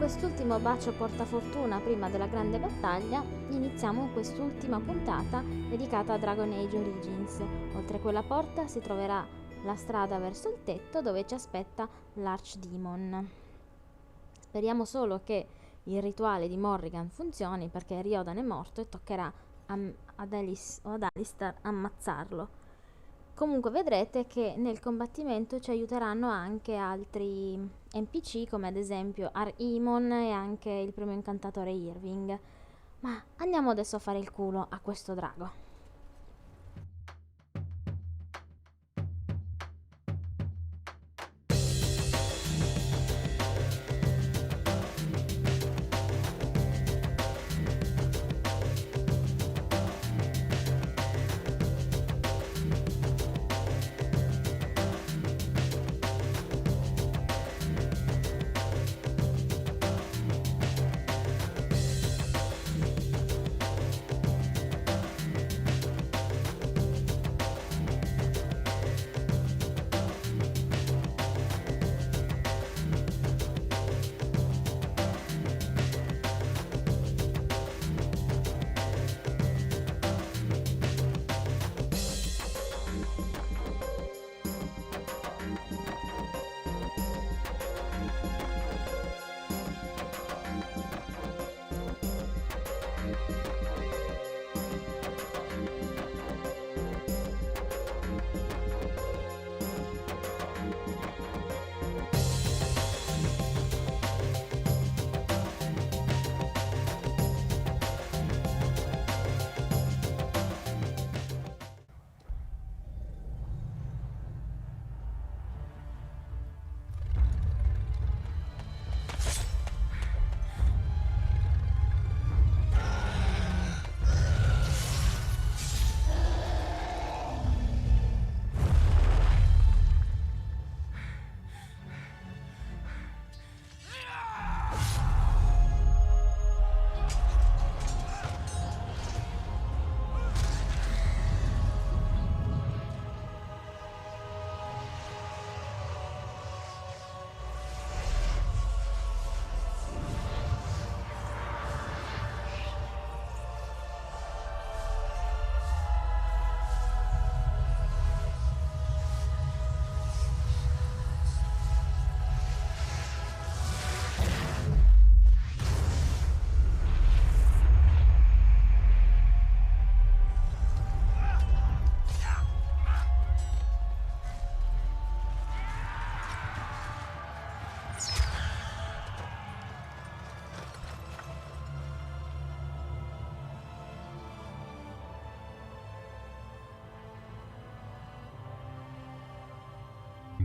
quest'ultimo bacio portafortuna prima della grande battaglia, iniziamo quest'ultima puntata dedicata a Dragon Age Origins. Oltre quella porta si troverà la strada verso il tetto dove ci aspetta l'arcidemone. Speriamo solo che il rituale di Morrigan funzioni, perché Riodan è morto e toccherà ad Alistair ammazzarlo. Comunque vedrete che nel combattimento ci aiuteranno anche altri NPC, come ad esempio Ar-Imon e anche il primo incantatore Irving. Ma andiamo adesso a fare il culo a questo drago.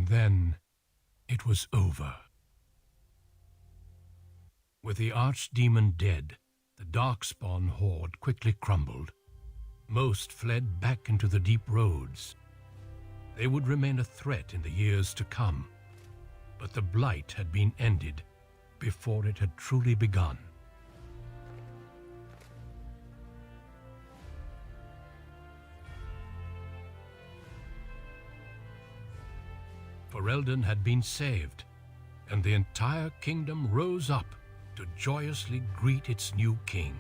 Then it was over. With the archdemon dead, the darkspawn horde quickly crumbled. Most fled back into the deep roads. They would remain a threat in the years to come, but the blight had been ended before it had truly begun. Ferelden had been saved, and the entire kingdom rose up to joyously greet its new king.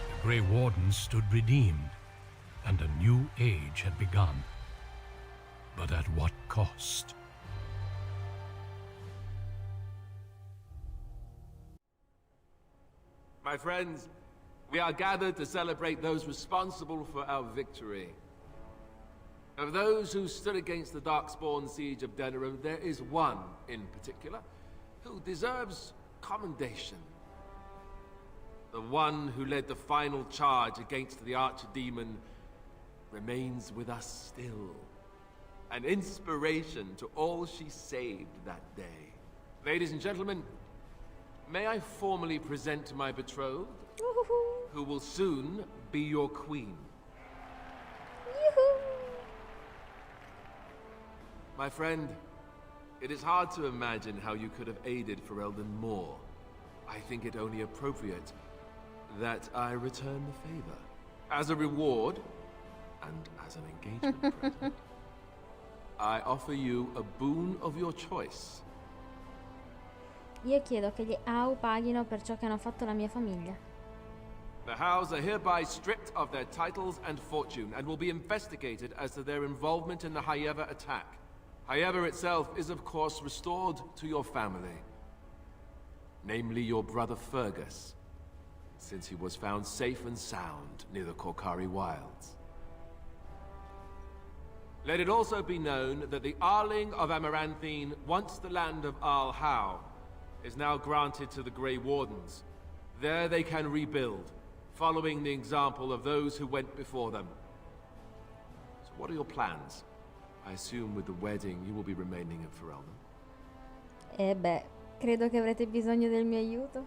The Grey Wardens stood redeemed, and a new age had begun. But at what cost? My friends, we are gathered to celebrate those responsible for our victory. Of those who stood against the Darkspawn siege of Denerim, there is one in particular who deserves commendation. The one who led the final charge against the archdemon remains with us still. An inspiration to all she saved that day. Ladies and gentlemen, may I formally present my betrothed, who will soon be your queen. My friend, it is hard to imagine how you could have aided Ferelden more. I think it only appropriate that I return the favor. As a reward, and as an engagement present, I offer you a boon of your choice. Io chiedo che gli Au paghino per ciò che hanno fatto la mia famiglia. The Hows are hereby stripped of their titles and fortune and will be investigated as to their involvement in the Hayeva attack. Hayeva itself is of course restored to your family, namely your brother Fergus, since he was found safe and sound near the Korkari wilds. Let it also be known that the Arling of Amaranthine, once the land of Arl How, is now granted to the Grey Wardens. There they can rebuild, following the example of those who went before them. So what are your plans? I assume with the wedding you will be remaining in Ferelden. Beh, credo che avrete bisogno del mio aiuto.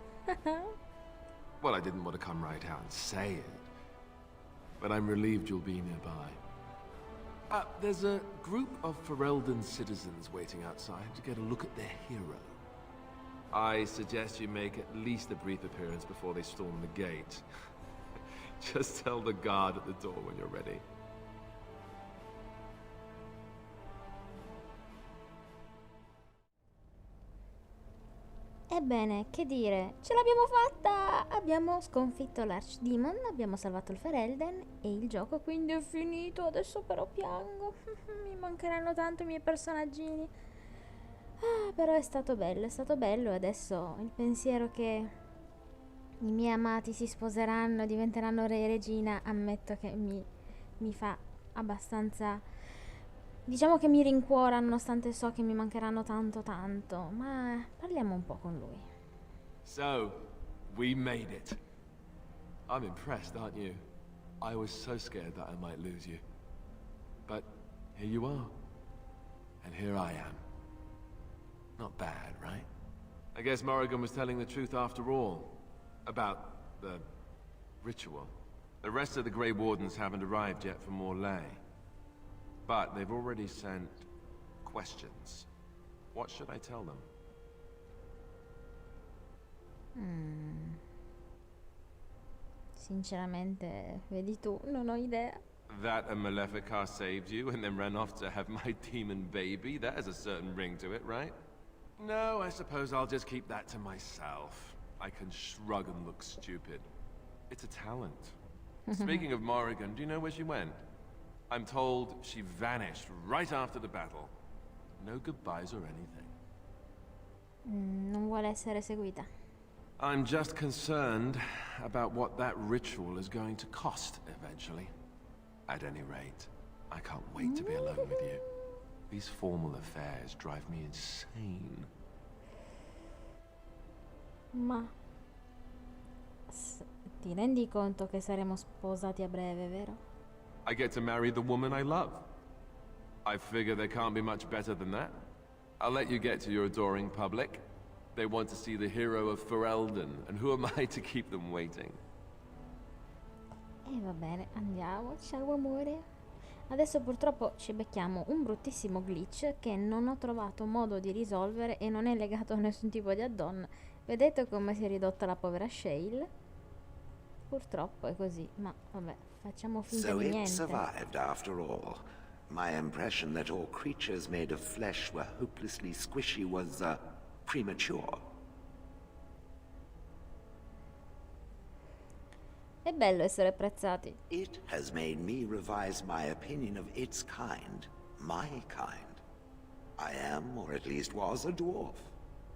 Well, I didn't want to come right out and say it, but I'm relieved you'll be nearby. There's a group of Ferelden citizens waiting outside to get a look at their hero. I suggest you make at least a brief appearance before they storm the gate. Just tell the guard at the door when you're ready. Ebbene, che dire, ce l'abbiamo fatta! Abbiamo sconfitto l'arcidemone, abbiamo salvato il Ferelden e il gioco quindi è finito. Adesso però piango. Mi mancheranno tanto i miei personaggini. Però è stato bello e adesso il pensiero che i miei amati si sposeranno, diventeranno re e regina, ammetto che mi fa abbastanza... Diciamo che mi rincuora, nonostante so che mi mancheranno tanto, ma parliamo un po' con lui. So, we made it. I'm impressed, aren't you? I was so scared that I might lose you. But here you are. And here I am. Not bad, right? I guess Morrigan was telling the truth after all. About the ritual. The rest of the Grey Wardens haven't arrived yet from Morlaix. But they've already sent questions. What should I tell them? Sinceramente, vedi tu, non ho idea. That a Maleficar saved you and then ran off to have my demon baby? That has a certain ring to it, right? No, I suppose I'll just keep that to myself. I can shrug and look stupid. It's a talent. Speaking of Morrigan, do you know where she went? I'm told she vanished right after the battle. No goodbyes or anything. Non vuole essere seguita. I'm just concerned about what that ritual is going to cost eventually. At any rate, I can't wait to be alone with you. These formal affairs drive me insane. Ma ti rendi conto che saremo sposati a breve, vero? I get to marry the woman I love. I figure there can't be much better than that. I'll let you get to your adoring public. They want to see the hero of Ferelden, and who am I to keep them waiting? E va bene, andiamo, ciao amore. Adesso purtroppo ci becchiamo un bruttissimo glitch che non ho trovato modo di risolvere e non è legato a nessun tipo di add-on. Vedete come si è ridotta la povera Shale? Purtroppo è così, ma vabbè, facciamo finta di niente. So it survived after all. My impression that all creatures made of flesh were hopelessly squishy was, premature. È bello essere apprezzati. It has made me revise my opinion of its kind. My kind. I am, or at least was, a dwarf.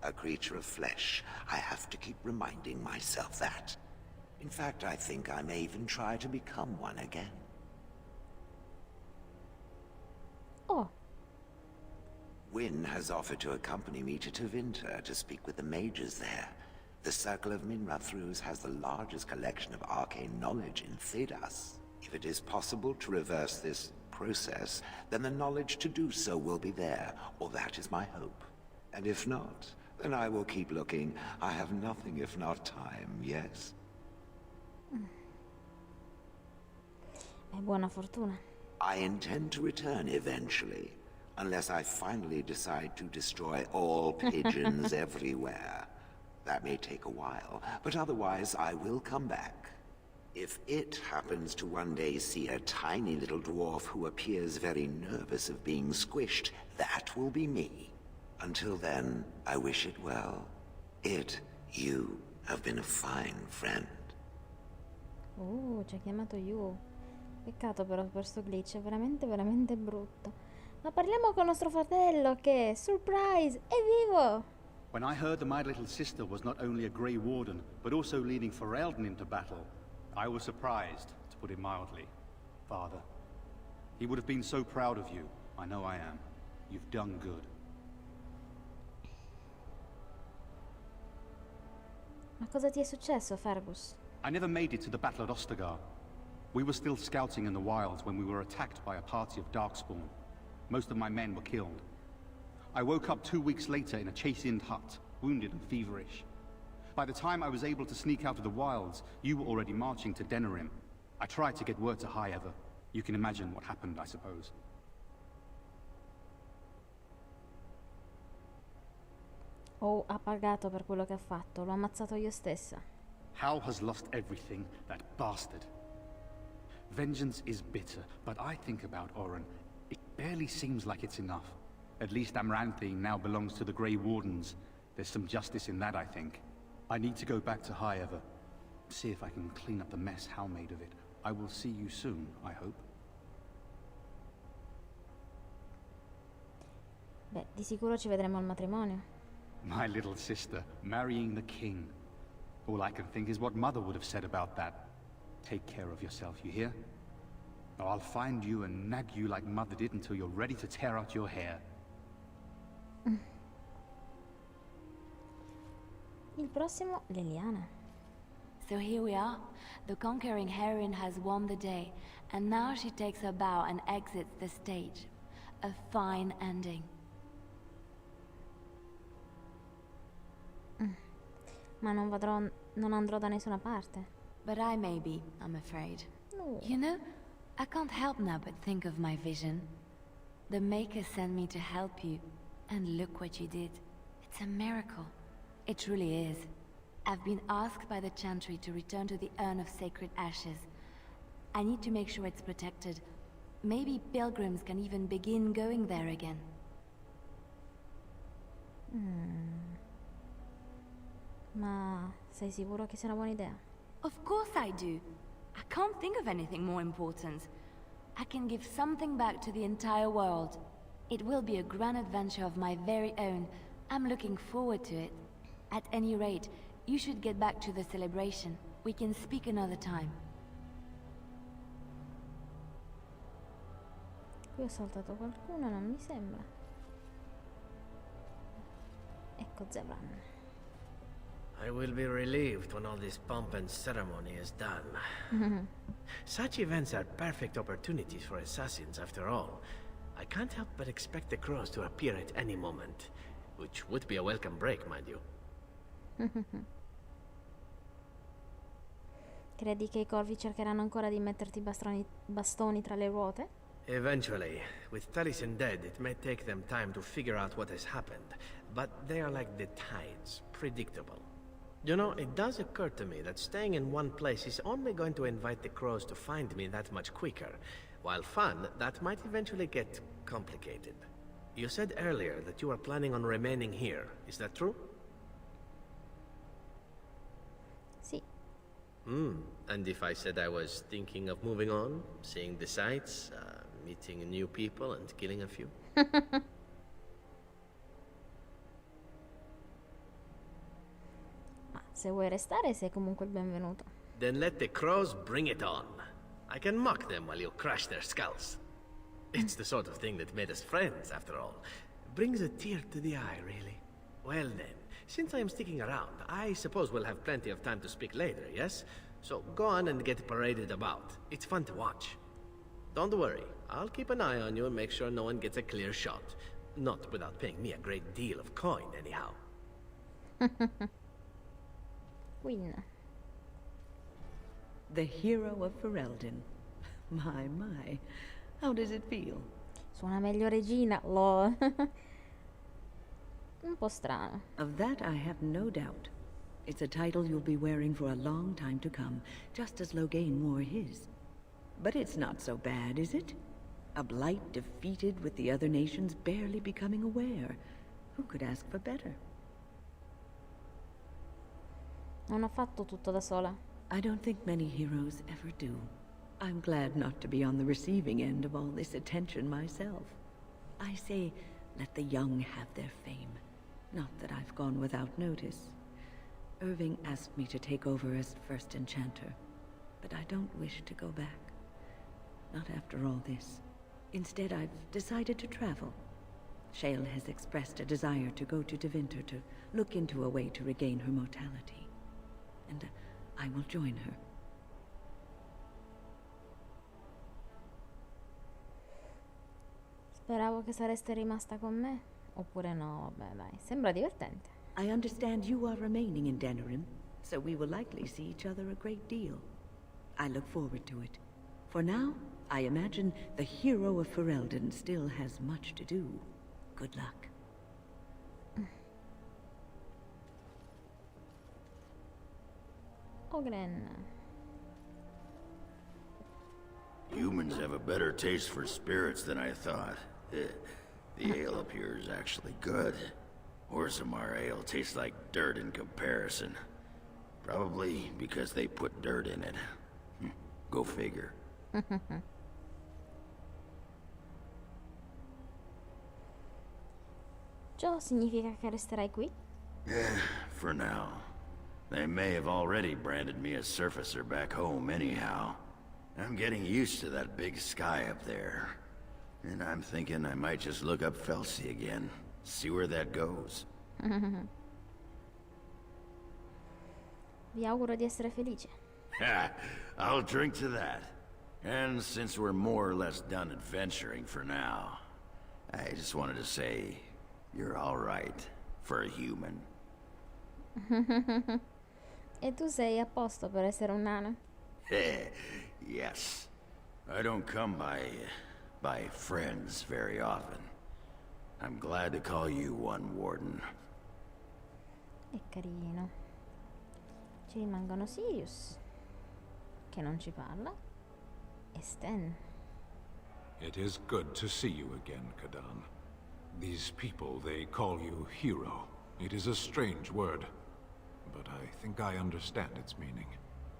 A creature of flesh. I have to keep reminding myself that. In fact, I think I may even try to become one again. Oh. Wynne has offered to accompany me to Tevinter to speak with the mages there. The Circle of Minrathrus has the largest collection of arcane knowledge in Thedas. If it is possible to reverse this process, then the knowledge to do so will be there, or that is my hope. And if not, then I will keep looking. I have nothing if not time, yes? È buona fortuna. I intend to return eventually, unless I finally decide to destroy all pigeons everywhere. That may take a while, but otherwise I will come back. If it happens to one day see a tiny little dwarf who appears very nervous of being squished, that will be me. Until then, I wish it well. You have been a fine friend. Ci ha chiamato You. Peccato però per sto glitch, è veramente veramente brutto. Ma parliamo con nostro fratello che, surprise, è vivo! When I heard that my little sister was not only a Grey Warden, but also leading Ferelden into battle, I was surprised, to put it mildly. Father, he would have been so proud of you. I know I am. You've done good. Ma cosa ti è successo, Fergus? I never made it to the battle at Ostagar. We were still scouting in the wilds when we were attacked by a party of Darkspawn. Most of my men were killed. I woke up 2 weeks later in a chastened hut, wounded and feverish. By the time I was able to sneak out of the wilds, you were already marching to Denerim. I tried to get word to High Ever. You can imagine what happened, I suppose. Ha pagato per quello che ha fatto, l'ho ammazzato io stessa. Hal has lost everything, that bastard. Vengeance is bitter, but I think about Oren. It barely seems like it's enough. At least Amaranthine now belongs to the Grey Wardens. There's some justice in that, I think. I need to go back to High Ever. See if I can clean up the mess Hal made of it. I will see you soon, I hope. Beh, di sicuro ci vedremo al matrimonio. My little sister, marrying the king. All I can think is what Mother would have said about that. Take care of yourself, you hear? Or I'll find you and nag you like Mother did until you're ready to tear out your hair. Il prossimo, Leliana. So here we are. The conquering heroine has won the day, and now she takes her bow and exits the stage. A fine ending. Ma non andrò da nessuna parte. But I may be, I'm afraid. No. You know, I can't help now but think of my vision. The Maker sent me to help you, and look what you did. It's a miracle. It truly is. I've been asked by the Chantry to return to the Urn of Sacred Ashes. I need to make sure it's protected. Maybe pilgrims can even begin going there again. Ma sei sicuro che sia una buona idea? Of course I do. I can't think of anything more important. I can give something back to the entire world. It will be a grand adventure of my very own. I'm looking forward to it. At any rate, you should get back to the celebration. We can speak another time. Qui ho saltato qualcuno, non mi sembra. Ecco Zevran. I will be relieved when all this pomp and ceremony is done. Such events are perfect opportunities for assassins, after all. I can't help but expect the crows to appear at any moment, which would be a welcome break, mind you. Credi che i corvi cercheranno ancora di metterti bastoni tra le ruote? Eventually. With Taliesin dead, it may take them time to figure out what has happened, but they are like the tides, predictable. You know, it does occur to me that staying in one place is only going to invite the crows to find me that much quicker. While fun, that might eventually get complicated. You said earlier that you are planning on remaining here. Is that true? Sì. And if I said I was thinking of moving on, seeing the sights, meeting new people and killing a few? Ma se vuoi restare sei comunque il benvenuto. Then let the crows bring it on. I can mock them while you crush their skulls. It's the sort of thing that made us friends, after all. Brings a tear to the eye, really. Well then, since I am sticking around, I suppose we'll have plenty of time to speak later, yes? So go on and get paraded about. It's fun to watch. Don't worry, I'll keep an eye on you and make sure no one gets a clear shot. Not without paying me a great deal of coin, anyhow. Queen. The hero of Ferelden. My. How does it feel? Suona meglio regina, lol. Un po' strano. Of that I have no doubt. It's a title you'll be wearing for a long time to come, just as Loghain wore his. But it's not so bad, is it? A blight defeated with the other nations barely becoming aware. Who could ask for better? Non ho fatto tutto da sola. I don't think many heroes ever do. I'm glad not to be on the receiving end of all this attention myself. I say, let the young have their fame. Not that I've gone without notice. Irving asked me to take over as first enchanter, but I don't wish to go back. Not after all this. Instead, I've decided to travel. Shale has expressed a desire to go to Deventer to look into a way to regain her mortality. And I will join her. Speravo che sareste rimasta con me. Oppure no, vabbè dai, sembra divertente. I understand you are remaining in Denerim, so we will likely see each other a great deal. I look forward to it. For now, I imagine the hero of Ferelden still has much to do. Good luck. Ogren. Humans have a better taste for spirits than I thought. The ale up here is actually good. Orzammar ale tastes like dirt in comparison. Probably because they put dirt in it. Go figure. Ciò significa che resterai qui? For now. They may have already branded me as surfacer back home anyhow. I'm getting used to that big sky up there. And I'm thinking I might just look up Felsi again. See where that goes. Vi auguro di essere felice. I'll drink to that. And since we're more or less done adventuring for now, I just wanted to say, you're all right for a human. E tu sei a posto per essere un nano? Yes. I don't come by friends very often. I'm glad to call you one, Warden. È carino. Ci rimangono Sirius, che non ci parla, e Sten. It is good to see you again, Kadan. These people, they call you hero. It is a strange word, but I think I understand its meaning.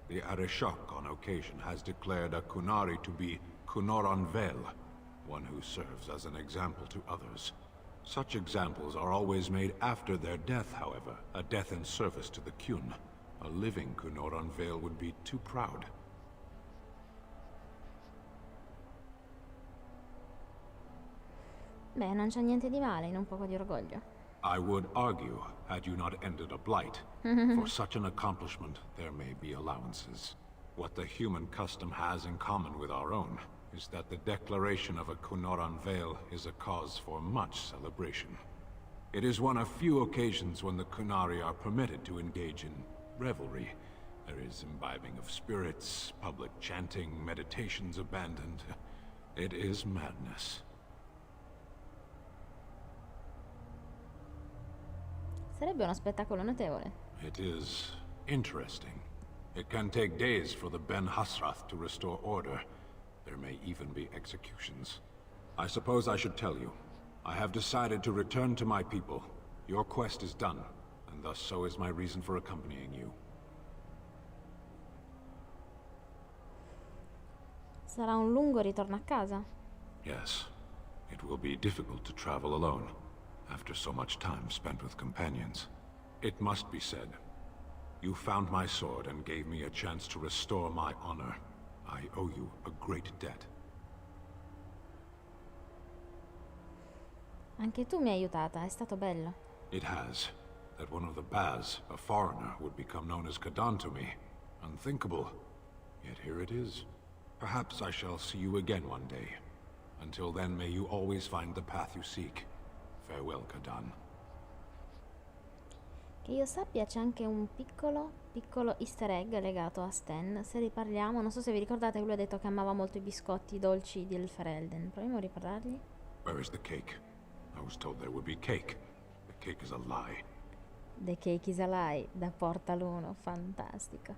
The Arishok on occasion has declared a Kunari to be Kunoranvel, one who serves as an example to others. Such examples are always made after their death, however, a death in service to the Kyun. A living Kunoranvel would be too proud. Beh, non c'è niente di male in un poco di orgoglio. I would argue, had you not ended a blight, for such an accomplishment there may be allowances. What the human custom has in common with our own is that the declaration of a Kunoran Vale is a cause for much celebration. It is one of few occasions when the Kunari are permitted to engage in revelry. There is imbibing of spirits, public chanting, meditations abandoned. It is madness. Sarebbe uno spettacolo notevole. It is interesting. It can take days for the Ben Hasrath to restore order. There may even be executions. I suppose I should tell you. I have decided to return to my people. Your quest is done, and thus so is my reason for accompanying you. Sarà un lungo ritorno a casa? Yes. It will be difficult to travel alone, after so much time spent with companions. It must be said, you found my sword and gave me a chance to restore my honor. I owe you a great debt. Anche tu mi hai aiutata, è stato bello. It has. That one of the Baz, a foreigner, would become known as Kadan to me. Unthinkable. Yet here it is. Perhaps I shall see you again one day. Until then, may you always find the path you seek. Farewell, Kadan. Che io sappia c'è anche un piccolo easter egg legato a Sten. Se riparliamo, non so se vi ricordate che lui ha detto che amava molto i biscotti dolci del Ferelden. Proviamo a riparlargli. Where is the cake? I was told there would be cake. The cake is a lie. The Cake is a Lie da Portal 1, fantastico.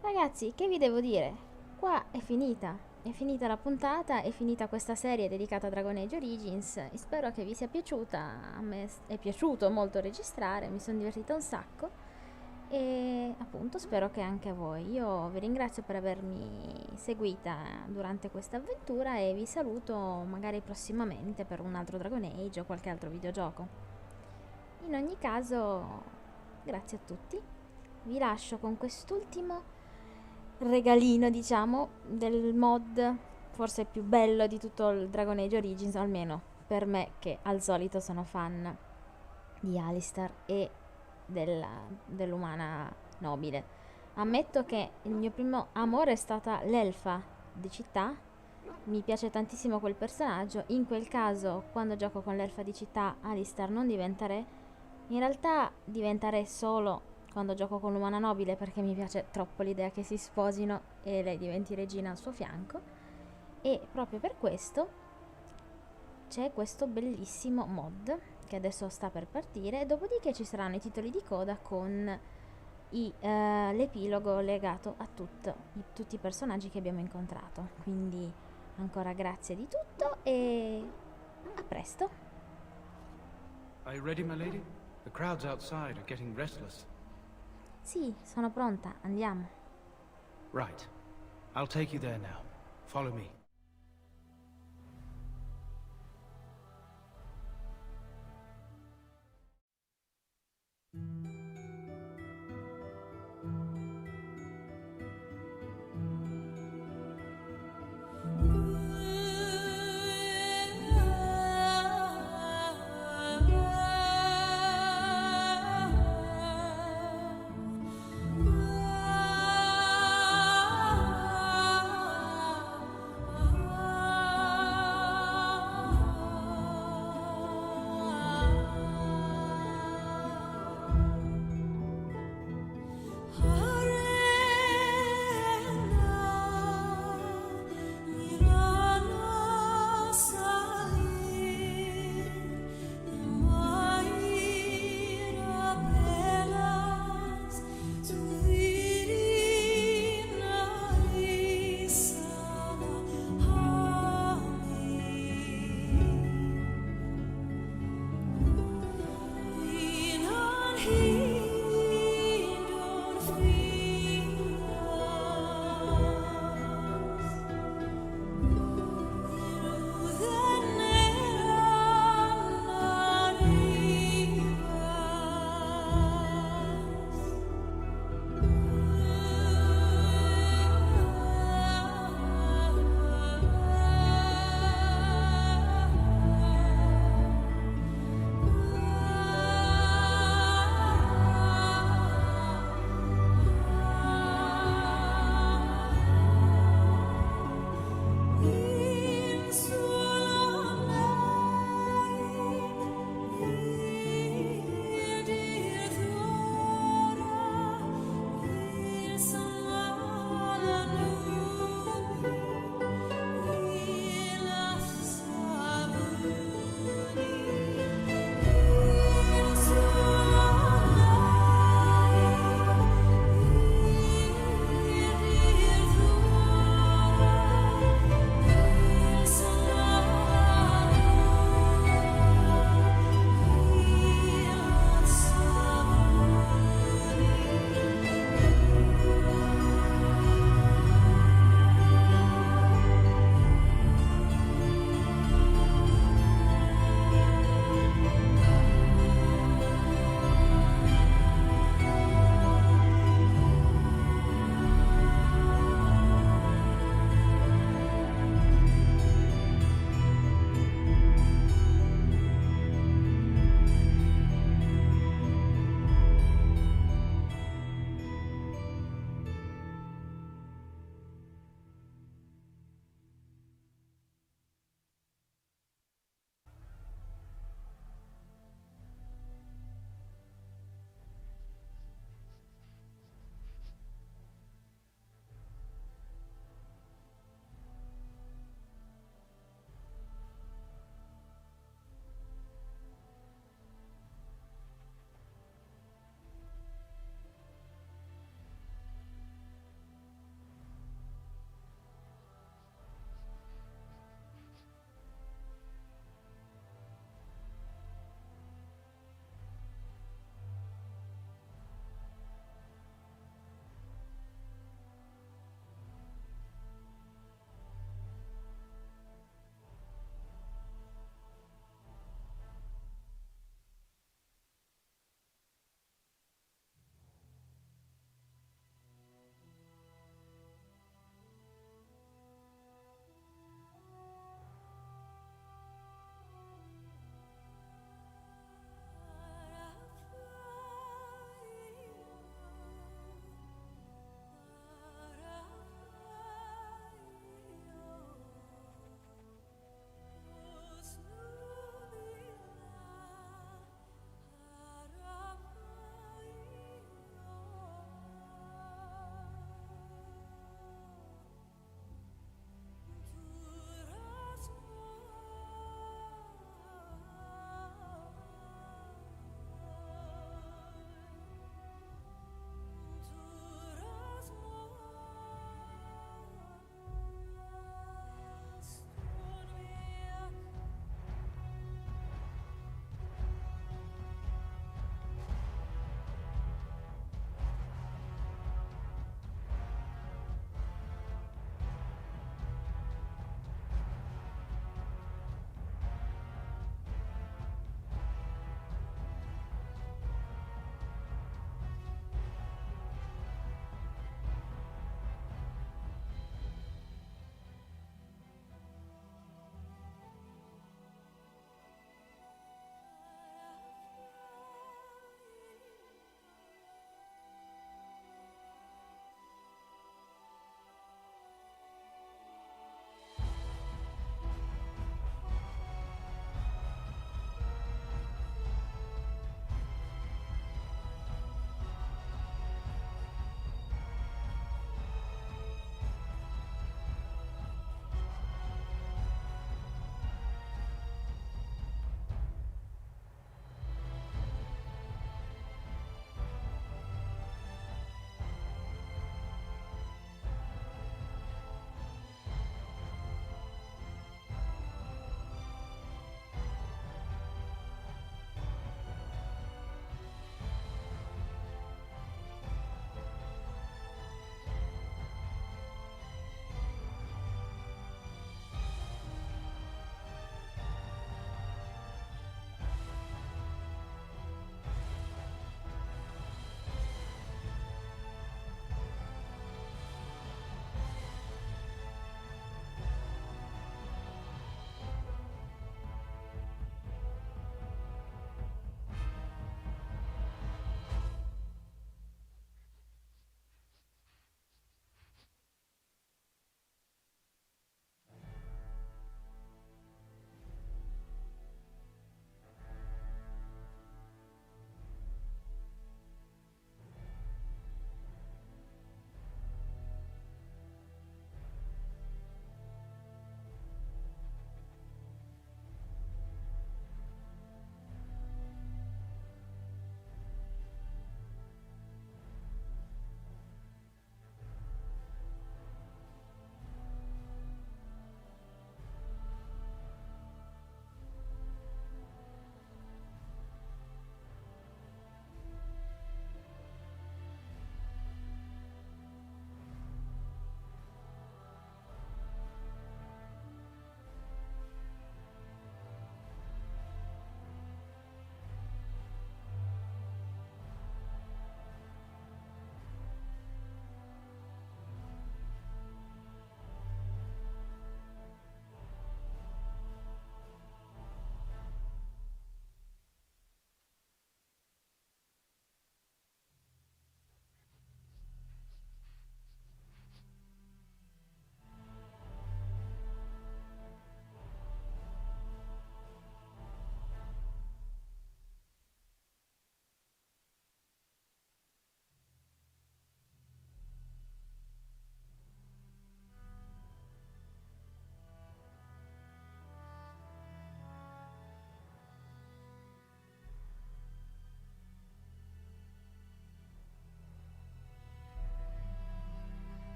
Ragazzi, che vi devo dire? Qua è finita la puntata, è finita questa serie dedicata a Dragon Age Origins e spero che vi sia piaciuta. A me è piaciuto molto registrare, mi sono divertita un sacco e appunto spero che anche a voi. Io vi ringrazio per avermi seguita durante questa avventura e vi saluto magari prossimamente per un altro Dragon Age o qualche altro videogioco. In ogni caso, grazie a tutti. Vi lascio con quest'ultimo regalino, diciamo, del mod forse più bello di tutto il Dragon Age Origins, almeno per me che al solito sono fan di Alistair e dell'umana nobile. Ammetto che il mio primo amore è stata l'elfa di città. Mi piace tantissimo quel personaggio. In quel caso, quando gioco con l'elfa di città, Alistair non diventa re. In realtà diventa re solo quando gioco con l'umana nobile, perché mi piace troppo l'idea che si sposino e lei diventi regina al suo fianco. E proprio per questo c'è questo bellissimo mod che adesso sta per partire. Dopodiché ci saranno i titoli di coda con l'epilogo legato a tutti i personaggi che abbiamo incontrato. Quindi ancora grazie di tutto e a presto. Are you ready, my lady? The crowds outside are getting restless. Sì, sono pronta, andiamo. Right. I'll take you there now. Follow me.